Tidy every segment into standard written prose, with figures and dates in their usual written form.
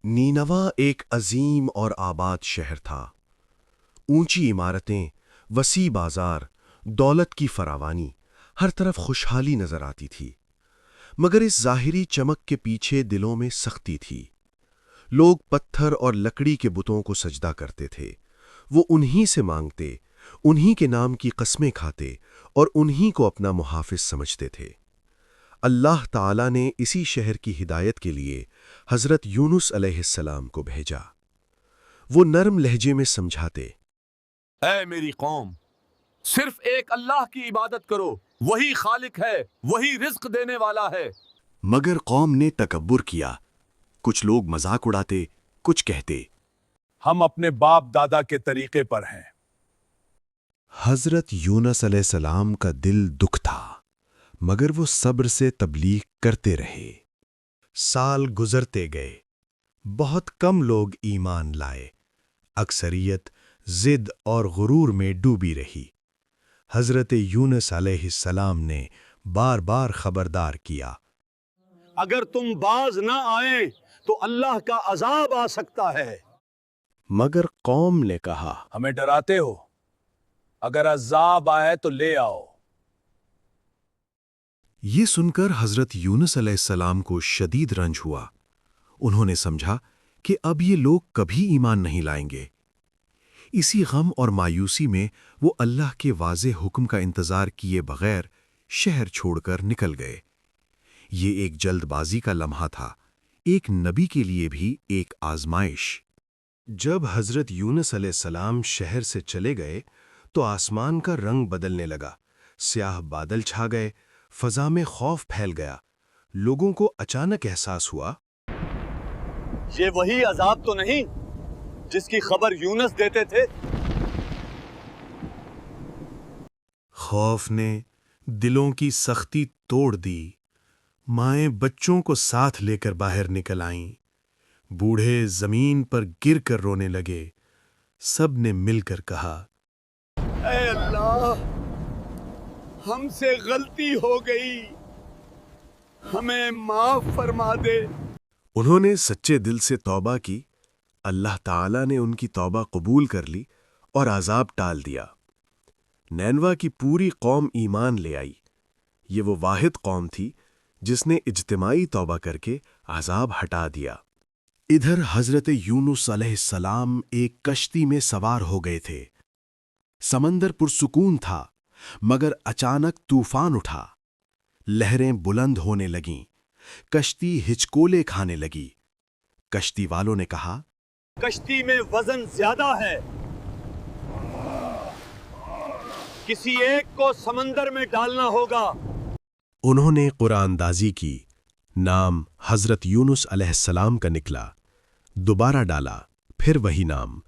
نینوا ایک عظیم اور آباد شہر تھا۔ اونچی عمارتیں، وسیع بازار، دولت کی فراوانی، ہر طرف خوشحالی نظر آتی تھی۔ مگر اس ظاہری چمک کے پیچھے دلوں میں سختی تھی۔ لوگ پتھر اور لکڑی کے بتوں کو سجدہ کرتے تھے۔ وہ انہی سے مانگتے، انہی کے نام کی قسمیں کھاتے اور انہی کو اپنا محافظ سمجھتے تھے۔ اللہ تعالیٰ نے اسی شہر کی ہدایت کے لیے حضرت یونس علیہ السلام کو بھیجا۔ وہ نرم لہجے میں سمجھاتے، اے میری قوم، صرف ایک اللہ کی عبادت کرو، وہی خالق ہے، وہی رزق دینے والا ہے۔ مگر قوم نے تکبر کیا۔ کچھ لوگ مذاق اڑاتے، کچھ کہتے، ہم اپنے باپ دادا کے طریقے پر ہیں۔ حضرت یونس علیہ السلام کا دل دکھ تھا، مگر وہ صبر سے تبلیغ کرتے رہے۔ سال گزرتے گئے، بہت کم لوگ ایمان لائے، اکثریت ضد اور غرور میں ڈوبی رہی۔ حضرت یونس علیہ السلام نے بار بار خبردار کیا، اگر تم باز نہ آئے تو اللہ کا عذاب آ سکتا ہے۔ مگر قوم نے کہا، ہمیں ڈراتے ہو، اگر عذاب آئے تو لے آؤ۔ یہ سن کر حضرت یونس علیہ السلام کو شدید رنج ہوا۔ انہوں نے سمجھا کہ اب یہ لوگ کبھی ایمان نہیں لائیں گے۔ اسی غم اور مایوسی میں وہ اللہ کے واضح حکم کا انتظار کیے بغیر شہر چھوڑ کر نکل گئے۔ یہ ایک جلد بازی کا لمحہ تھا، ایک نبی کے لیے بھی ایک آزمائش۔ جب حضرت یونس علیہ السلام شہر سے چلے گئے تو آسمان کا رنگ بدلنے لگا، سیاہ بادل چھا گئے، فضا میں خوف پھیل گیا۔ لوگوں کو اچانک احساس ہوا، یہ وہی عذاب تو نہیں جس کی خبر یونس دیتے تھے؟ خوف نے دلوں کی سختی توڑ دی۔ مائیں بچوں کو ساتھ لے کر باہر نکل آئیں۔ بوڑھے زمین پر گر کر رونے لگے۔ سب نے مل کر کہا، اے اللہ، ہم سے غلطی ہو گئی، ہمیں معاف فرما دے۔ انہوں نے سچے دل سے توبہ کی۔ اللہ تعالیٰ نے ان کی توبہ قبول کر لی اور عذاب ٹال دیا۔ نینوا کی پوری قوم ایمان لے آئی۔ یہ وہ واحد قوم تھی جس نے اجتماعی توبہ کر کے عذاب ہٹا دیا۔ ادھر حضرت یونس علیہ السلام ایک کشتی میں سوار ہو گئے تھے۔ سمندر پرسکون تھا، مگر اچانک طوفان اٹھا۔ لہریں بلند ہونے لگیں، کشتی ہچکولے کھانے لگی۔ کشتی والوں نے کہا، کشتی میں وزن زیادہ ہے، کسی ایک کو سمندر میں ڈالنا ہوگا۔ انہوں نے قرآن دازی کی۔ نام حضرت یونس علیہ السلام کا نکلا۔ دوبارہ ڈالا، پھر وہی نام۔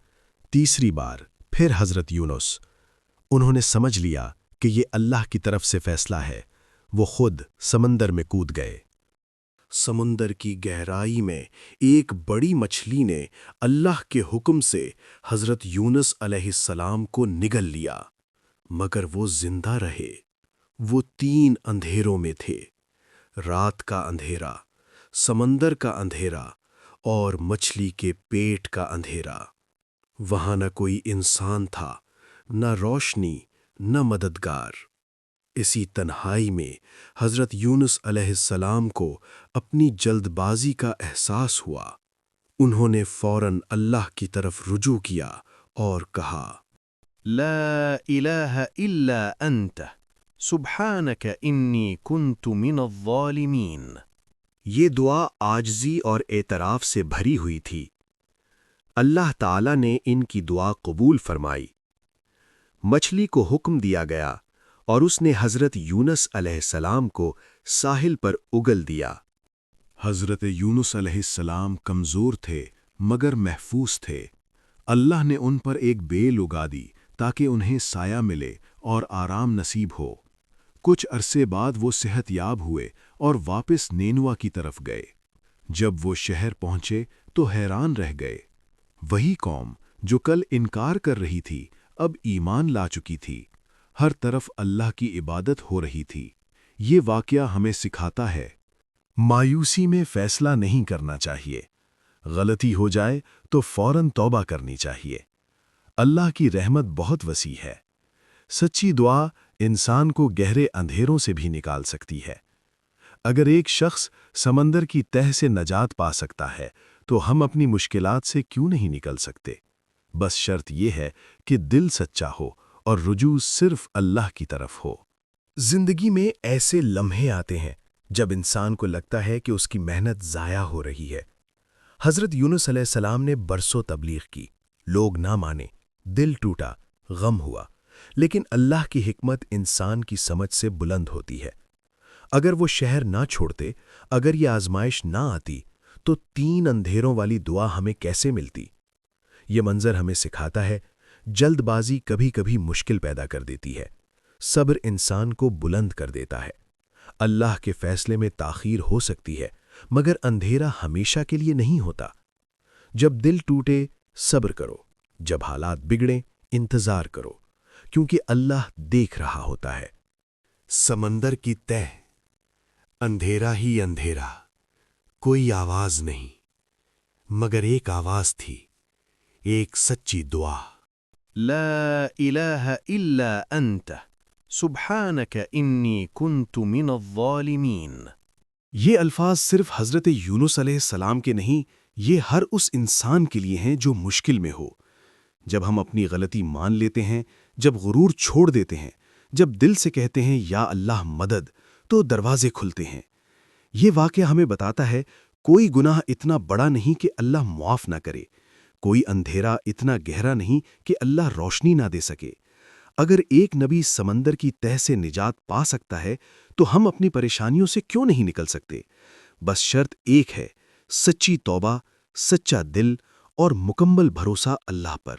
تیسری بار پھر حضرت یونس۔ انہوں نے سمجھ لیا کہ یہ اللہ کی طرف سے فیصلہ ہے۔ وہ خود سمندر میں کود گئے۔ سمندر کی گہرائی میں ایک بڑی مچھلی نے اللہ کے حکم سے حضرت یونس علیہ السلام کو نگل لیا، مگر وہ زندہ رہے۔ وہ 3 اندھیروں میں تھے، رات کا اندھیرا، سمندر کا اندھیرا اور مچھلی کے پیٹ کا اندھیرا۔ وہاں نہ کوئی انسان تھا، نہ روشنی، نہ مددگار۔ اسی تنہائی میں حضرت یونس علیہ السلام کو اپنی جلد بازی کا احساس ہوا۔ انہوں نے فوراً اللہ کی طرف رجوع کیا اور کہا، لا الہ الا انت سبحانک انی کنت من الظالمین۔ یہ دعا عاجزی اور اعتراف سے بھری ہوئی تھی۔ اللہ تعالیٰ نے ان کی دعا قبول فرمائی۔ مچھلی کو حکم دیا گیا اور اس نے حضرت یونس علیہ السلام کو ساحل پر اگل دیا۔ حضرت یونس علیہ السلام کمزور تھے مگر محفوظ تھے۔ اللہ نے ان پر ایک بیل اگا دی تاکہ انہیں سایہ ملے اور آرام نصیب ہو۔ کچھ عرصے بعد وہ صحت یاب ہوئے اور واپس نینوا کی طرف گئے۔ جب وہ شہر پہنچے تو حیران رہ گئے۔ وہی قوم جو کل انکار کر رہی تھی اب ایمان لا چکی تھی۔ ہر طرف اللہ کی عبادت ہو رہی تھی۔ یہ واقعہ ہمیں سکھاتا ہے، مایوسی میں فیصلہ نہیں کرنا چاہیے۔ غلطی ہو جائے تو فوراً توبہ کرنی چاہیے۔ اللہ کی رحمت بہت وسیع ہے۔ سچی دعا انسان کو گہرے اندھیروں سے بھی نکال سکتی ہے۔ اگر ایک شخص سمندر کی تہہ سے نجات پا سکتا ہے تو ہم اپنی مشکلات سے کیوں نہیں نکل سکتے؟ بس شرط یہ ہے کہ دل سچا ہو اور رجوع صرف اللہ کی طرف ہو۔ زندگی میں ایسے لمحے آتے ہیں جب انسان کو لگتا ہے کہ اس کی محنت ضائع ہو رہی ہے۔ حضرت یونس علیہ السلام نے برسوں تبلیغ کی، لوگ نہ مانے، دل ٹوٹا، غم ہوا، لیکن اللہ کی حکمت انسان کی سمجھ سے بلند ہوتی ہے۔ اگر وہ شہر نہ چھوڑتے، اگر یہ آزمائش نہ آتی، تو 3 اندھیروں والی دعا ہمیں کیسے ملتی؟ یہ منظر ہمیں سکھاتا ہے، جلد بازی کبھی کبھی مشکل پیدا کر دیتی ہے، صبر انسان کو بلند کر دیتا ہے۔ اللہ کے فیصلے میں تاخیر ہو سکتی ہے، مگر اندھیرا ہمیشہ کے لیے نہیں ہوتا۔ جب دل ٹوٹے، صبر کرو، جب حالات بگڑیں، انتظار کرو، کیونکہ اللہ دیکھ رہا ہوتا ہے۔ سمندر کی تہ، اندھیرا ہی اندھیرا، کوئی آواز نہیں، مگر ایک آواز تھی، ایک سچی دعا۔ لا الہ الا انت سبحانک انی کنت من الظالمین۔ یہ الفاظ صرف حضرت یونس علیہ السلام کے نہیں، یہ ہر اس انسان کے لیے ہیں جو مشکل میں ہو۔ جب ہم اپنی غلطی مان لیتے ہیں، جب غرور چھوڑ دیتے ہیں، جب دل سے کہتے ہیں یا اللہ مدد، تو دروازے کھلتے ہیں۔ یہ واقعہ ہمیں بتاتا ہے کوئی گناہ اتنا بڑا نہیں کہ اللہ معاف نہ کرے، کوئی اندھیرا اتنا گہرا نہیں کہ اللہ روشنی نہ دے سکے۔ اگر ایک نبی سمندر کی تہ سے نجات پا سکتا ہے تو ہم اپنی پریشانیوں سے کیوں نہیں نکل سکتے؟ بس شرط ایک ہے، سچی توبہ، سچا دل اور مکمل بھروسہ اللہ پر۔